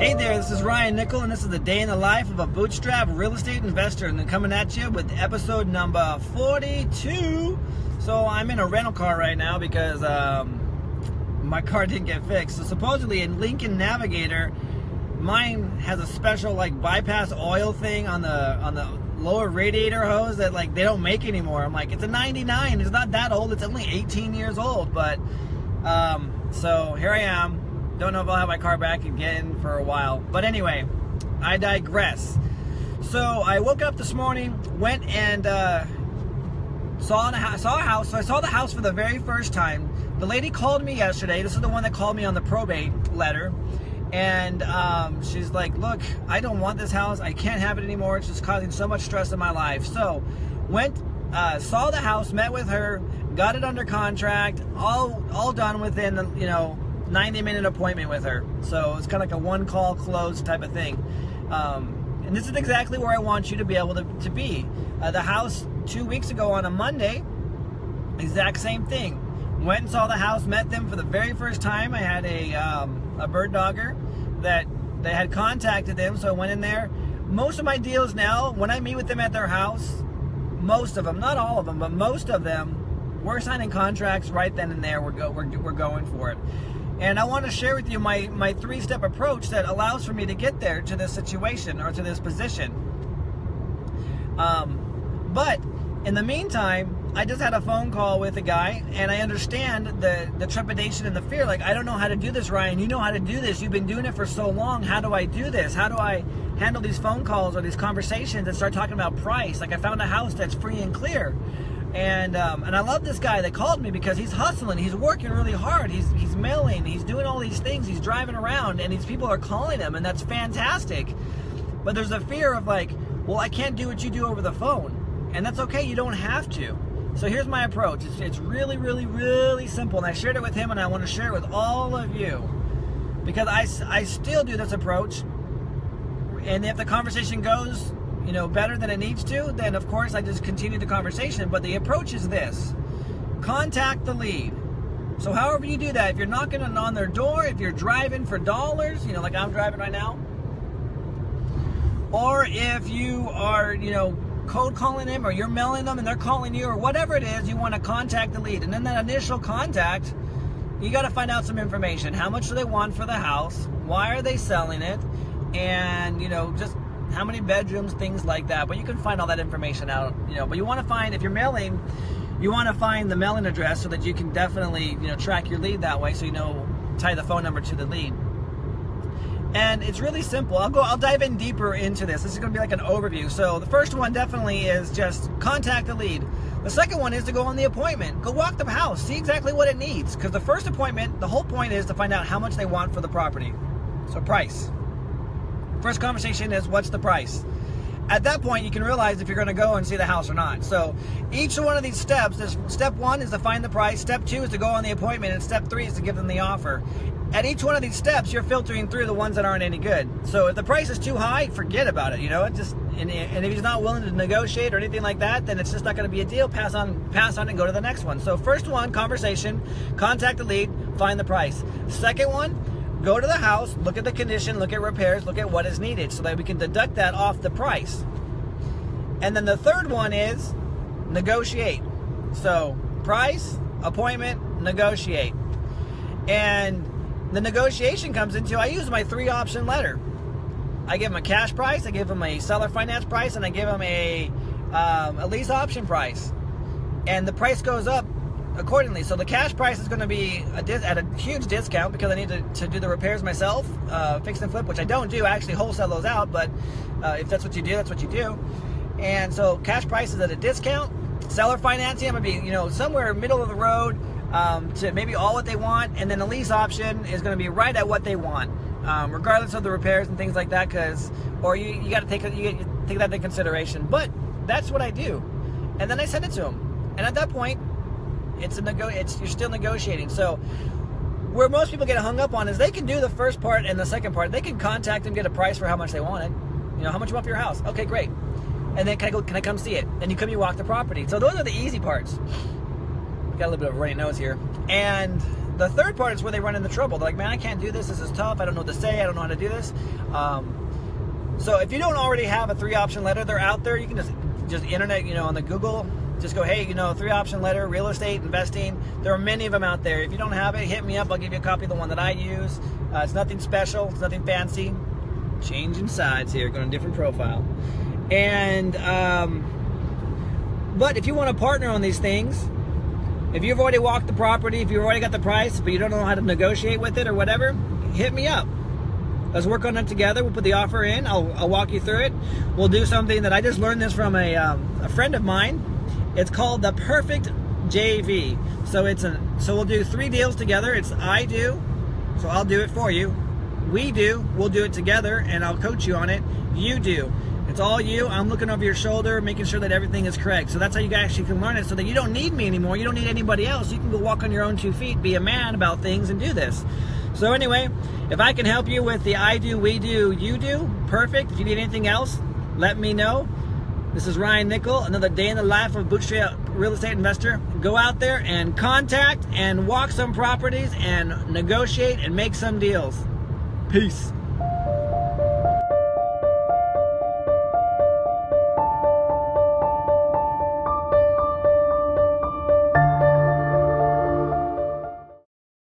Hey there, this is Ryan Nickel, and this is the day in the life of a bootstrap real estate investor, and I'm coming at you with episode number 42. So I'm in a rental car right now because my car didn't get fixed. So supposedly in Lincoln Navigator, mine has a special like bypass oil thing on the lower radiator hose that like they don't make anymore. I'm like, it's a 99, it's not that old, it's only 18 years old, but so here I am. Don't know if I'll have my car back again for a while. But anyway, I digress. So I woke up this morning, went and saw a house. So I saw the house for the very first time. The lady called me yesterday. This is the one that called me on the probate letter. And she's like, look, I don't want this house. I can't have it anymore. It's just causing so much stress in my life. So went, saw the house, met with her, got it under contract, all done within, 90-minute appointment with her. So it's kind of like a one-call close type of thing. And this is exactly where I want you to be able to be. The house 2 weeks ago on a Monday, exact same thing. Went and saw the house, met them for the very first time. I had a bird dogger that they had contacted them, so I went in there. Most of my deals now, when I meet with them at their house, most of them, not all of them, but most of them, we're signing contracts right then and there. We're going for it. And I want to share with you my three-step approach that allows for me to get there to this situation or to this position. But in the meantime, I just had a phone call with a guy, and I understand the trepidation and the fear. Like, I don't know how to do this, Ryan. You know how to do this. You've been doing it for so long. How do I do this? How do I handle these phone calls or these conversations and start talking about price? Like, I found a house that's free and clear. And I love this guy that called me because he's hustling, he's working really hard, he's mailing, he's doing all these things, he's driving around, and these people are calling him, and that's fantastic. But there's a fear of like, well, I can't do what you do over the phone, and that's okay, you don't have to. So here's my approach. It's really, really, really simple, and I shared it with him, and I want to share it with all of you because I still do this approach, and if the conversation goes better than it needs to, then of course I just continue the conversation. But the approach is this: contact the lead. So however you do that, if you're knocking on their door, if you're driving for dollars, like I'm driving right now, or if you are, cold calling them, or you're mailing them and they're calling you, or whatever it is, you want to contact the lead. And then that initial contact, you got to find out some information. How much do they want for the house? Why are they selling it? And just how many bedrooms, things like that. But you can find all that information out, but you want to find, if you're mailing, you want to find the mailing address so that you can definitely, track your lead that way, so tie the phone number to the lead. And it's really simple. I'll dive in deeper into this. This is going to be like an overview. So the first one definitely is just contact the lead. The second one is to go on the appointment. Go walk the house. See exactly what it needs. Because the first appointment, the whole point is to find out how much they want for the property. So price. First conversation is, what's the price? At that point, you can realize if you're going to go and see the house or not. So each one of these steps, step one is to find the price, step two is to go on the appointment, and step three is to give them the offer. At each one of these steps, you're filtering through the ones that aren't any good. So if the price is too high, forget about it. And if he's not willing to negotiate or anything like that, then it's just not going to be a deal. Pass on and go to the next one. So first one, conversation, contact the lead, find the price. Second one, go to the house, look at the condition, look at repairs, look at what is needed so that we can deduct that off the price. And then the third one is negotiate. So price, appointment, negotiate. And the negotiation comes into, I use my 3-option letter. I give them a cash price, I give them a seller finance price, and I give them a lease option price. And the price goes up accordingly. So the cash price is going to be at a huge discount because I need to do the repairs myself, fix and flip, which I don't do. I actually wholesale those out, but if that's what you do, that's what you do. And so cash price is at a discount. Seller financing, I'm going to be somewhere middle of the road to maybe all what they want, and then the lease option is going to be right at what they want, regardless of the repairs and things like that. You got to take that into consideration. But that's what I do, and then I send it to them. And at that point, you're still negotiating. So where most people get hung up on is they can do the first part and the second part. They can contact them, get a price for how much they wanted. How much you want for your house? Okay, great. And then can I come see it? And you walk the property. So those are the easy parts. Got a little bit of a runny nose here. And the third part is where they run into trouble. They're like, man, I can't do this. This is tough. I don't know what to say. I don't know how to do this. So if you don't already have a 3-option letter, they're out there. You can just internet, on the Google, just go, hey, 3-option letter, real estate, investing. There are many of them out there. If you don't have it, hit me up. I'll give you a copy of the one that I use. It's nothing special. It's nothing fancy. Changing sides here, going to a different profile. And, but if you want to partner on these things, if you've already walked the property, if you've already got the price, but you don't know how to negotiate with it or whatever, hit me up. Let's work on it together. We'll put the offer in. I'll walk you through it. We'll do something that I just learned this from a friend of mine. It's called the perfect JV. So we'll do 3 deals together. It's I do, so I'll do it for you. We do, we'll do it together, and I'll coach you on it. You do. It's all you. I'm looking over your shoulder, making sure that everything is correct. So that's how you actually can learn it, so that you don't need me anymore. You don't need anybody else. You can go walk on your own 2 feet, be a man about things, and do this. So anyway, if I can help you with the I do, we do, you do, perfect. If you need anything else, let me know. This is Ryan Nickel, another day in the life of a Bootstrap real estate investor. Go out there and contact and walk some properties and negotiate and make some deals. Peace.